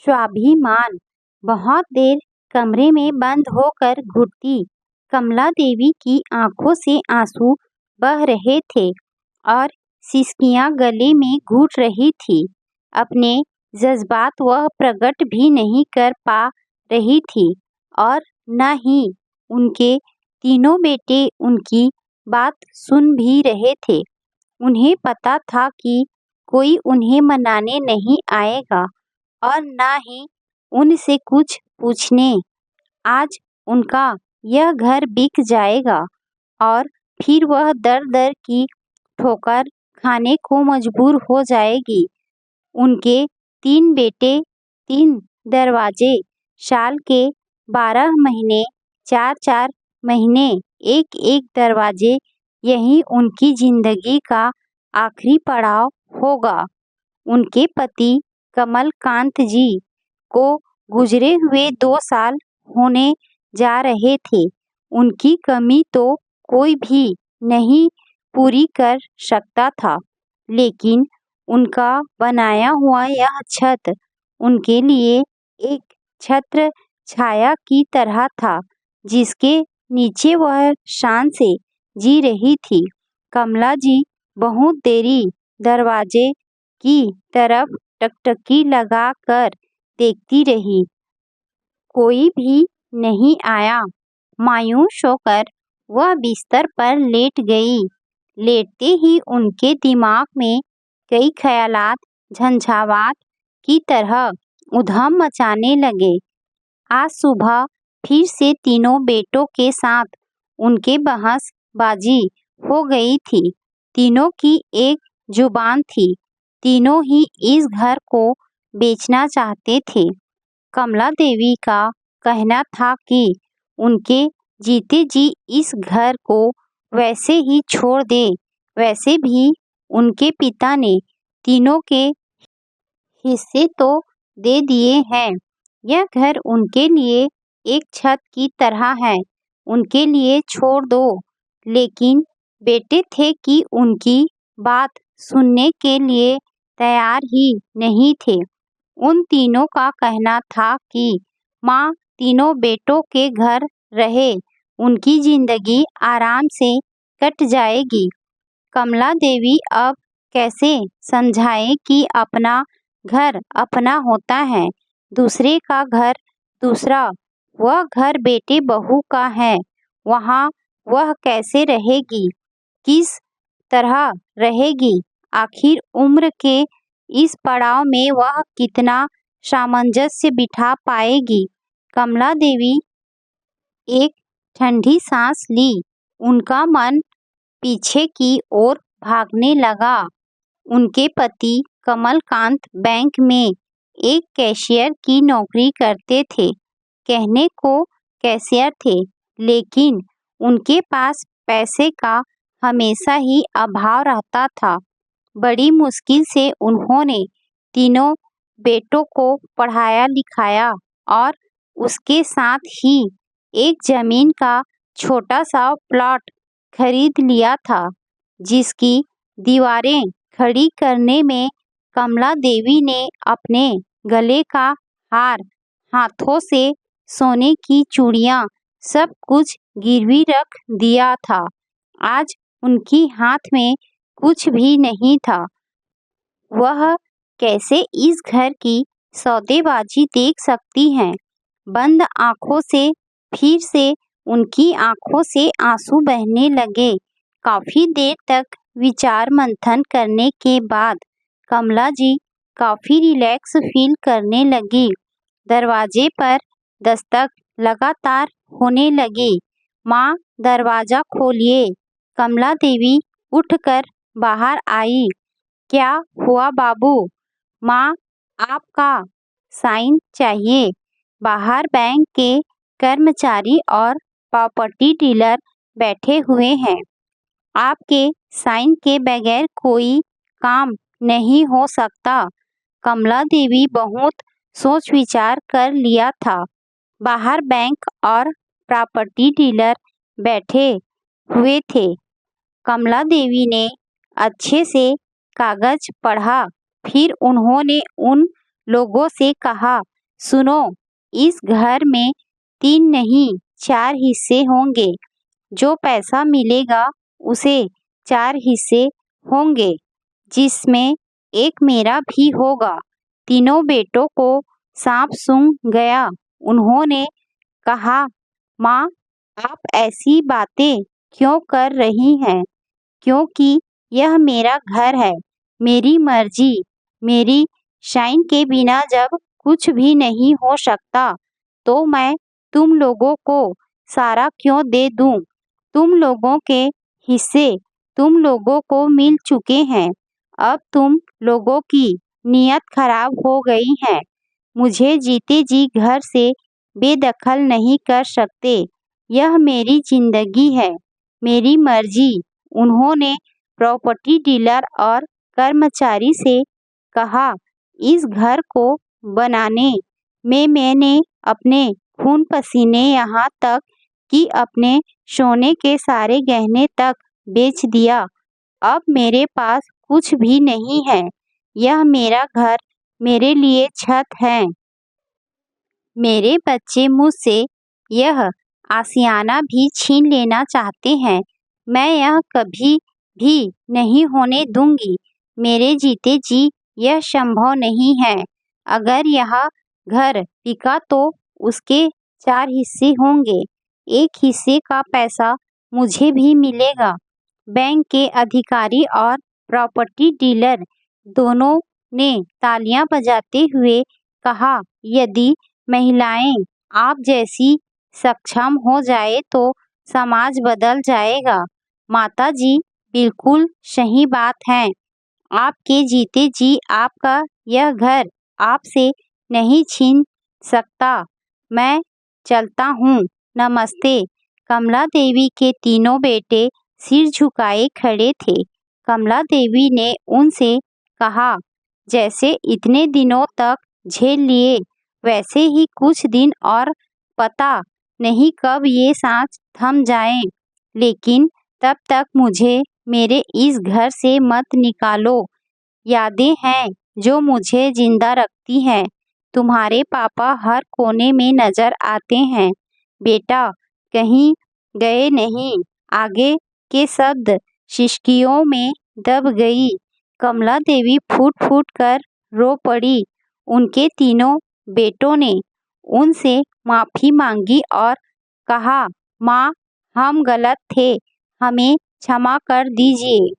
स्वाभिमान। बहुत देर कमरे में बंद होकर घुटती कमला देवी की आंखों से आंसू बह रहे थे और सिसकियां गले में घुट रही थी। अपने जज्बात वह प्रकट भी नहीं कर पा रही थी और न ही उनके तीनों बेटे उनकी बात सुन भी रहे थे। उन्हें पता था कि कोई उन्हें मनाने नहीं आएगा और न ही उनसे कुछ पूछने। आज उनका यह घर बिक जाएगा और फिर वह दर दर की ठोकर खाने को मजबूर हो जाएगी। उनके 3 बेटे 3 दरवाजे, साल के 12 महीने 4-4 महीने एक-एक दरवाजे, यही उनकी जिंदगी का आखिरी पड़ाव होगा। उनके पति कमलकांत जी को गुजरे हुए 2 साल होने जा रहे थे। उनकी कमी तो कोई भी नहीं पूरी कर सकता था, लेकिन उनका बनाया हुआ यह छत उनके लिए एक छत्र छाया की तरह था, जिसके नीचे वह शान से जी रही थी। कमला जी बहुत देरी दरवाजे की तरफ टकटकी लगा कर देखती रही। कोई भी नहीं आया। मायूस होकर वह बिस्तर पर लेट गई। लेटते ही उनके दिमाग में कई ख्यालात झंझावात की तरह उधम मचाने लगे। आज सुबह फिर से तीनों बेटों के साथ उनके बहसबाजी हो गई थी। तीनों की एक जुबान थी। तीनों ही इस घर को बेचना चाहते थे। कमला देवी का कहना था कि उनके जीते जी इस घर को वैसे ही छोड़ दे। वैसे भी उनके पिता ने तीनों के हिस्से तो दे दिए हैं। यह घर उनके लिए एक छत की तरह है। उनके लिए छोड़ दो। लेकिन बेटे थे कि उनकी बात सुनने के लिए तैयार ही नहीं थे। उन तीनों का कहना था कि माँ तीनों बेटों के घर रहे, उनकी जिंदगी आराम से कट जाएगी। कमला देवी अब कैसे समझाए कि अपना घर अपना होता है, दूसरे का घर दूसरा। वह घर बेटे बहू का है। वहाँ वह कैसे रहेगी, किस तरह रहेगी? आखिर उम्र के इस पड़ाव में वह कितना सामंजस्य बिठा पाएगी? कमला देवी एक ठंडी सांस ली। उनका मन पीछे की ओर भागने लगा। उनके पति कमलकांत बैंक में एक कैशियर की नौकरी करते थे। कहने को कैशियर थे, लेकिन उनके पास पैसे का हमेशा ही अभाव रहता था। बड़ी मुश्किल से उन्होंने तीनों बेटों को पढ़ाया लिखाया और उसके साथ ही एक जमीन का छोटा सा प्लॉट खरीद लिया था, जिसकी दीवारें खड़ी करने में कमला देवी ने अपने गले का हार, हाथों से सोने की चूड़ियां, सब कुछ गिरवी रख दिया था। आज उनकी हाथ में कुछ भी नहीं था। वह कैसे इस घर की सौदेबाजी देख सकती हैं? बंद आंखों से फिर से उनकी आंखों से आंसू बहने लगे। काफी देर तक विचार मंथन करने के बाद कमला जी काफी रिलैक्स फील करने लगी। दरवाजे पर दस्तक लगातार होने लगी। माँ दरवाजा खोलिए। कमला देवी उठकर बाहर आई। क्या हुआ बाबू? माँ आपका साइन चाहिए। बाहर बैंक के कर्मचारी और प्रॉपर्टी डीलर बैठे हुए हैं। आपके साइन के बगैर कोई काम नहीं हो सकता। कमला देवी बहुत सोच विचार कर लिया था। बाहर बैंक और प्रॉपर्टी डीलर बैठे हुए थे। कमला देवी ने अच्छे से कागज पढ़ा। फिर उन्होंने उन लोगों से कहा, सुनो, इस घर में 3 नहीं 4 हिस्से होंगे। जो पैसा मिलेगा उसे 4 हिस्से होंगे, जिसमें एक मेरा भी होगा। तीनों बेटों को सांप सूंघ गया। उन्होंने कहा, माँ, आप ऐसी बातें क्यों कर रही हैं? क्योंकि यह मेरा घर है, मेरी मर्जी। मेरी शाइन के बिना जब कुछ भी नहीं हो सकता, तो मैं तुम लोगों को सारा क्यों दे दूं? तुम लोगों के हिस्से तुम लोगों को मिल चुके हैं। अब तुम लोगों की नीयत खराब हो गई है। मुझे जीते जी घर से बेदखल नहीं कर सकते। यह मेरी जिंदगी है, मेरी मर्जी। उन्होंने प्रॉपर्टी डीलर और कर्मचारी से कहा, इस घर को बनाने में मैंने अपने खून पसीने यहाँ तक कि अपने सोने के सारे गहने तक बेच दिया। अब मेरे पास कुछ भी नहीं है। यह मेरा घर मेरे लिए छत है। मेरे बच्चे मुझसे यह आशियाना भी छीन लेना चाहते हैं। मैं यह कभी भी नहीं होने दूंगी। मेरे जीते जी यह संभव नहीं है। अगर यह घर बिका तो उसके 4 हिस्से होंगे। एक हिस्से का पैसा मुझे भी मिलेगा। बैंक के अधिकारी और प्रॉपर्टी डीलर दोनों ने तालियां बजाते हुए कहा, यदि महिलाएं आप जैसी सक्षम हो जाए तो समाज बदल जाएगा। माताजी, बिल्कुल सही बात है। आपके जीते जी आपका यह घर आपसे नहीं छीन सकता। मैं चलता हूँ। नमस्ते। कमला देवी के तीनों बेटे सिर झुकाए खड़े थे। कमला देवी ने उनसे कहा, जैसे इतने दिनों तक झेल लिए, वैसे ही कुछ दिन और। पता नहीं कब ये सांस थम जाए, लेकिन तब तक मुझे मेरे इस घर से मत निकालो। यादें हैं जो मुझे जिंदा रखती हैं। तुम्हारे पापा हर कोने में नजर आते हैं। बेटा कहीं गए नहीं। आगे के शब्द सिसकियों में दब गई। कमला देवी फूट फूट कर रो पड़ी। उनके तीनों बेटों ने उनसे माफी मांगी और कहा, माँ, हम गलत थे, हमें क्षमा कर दीजिए।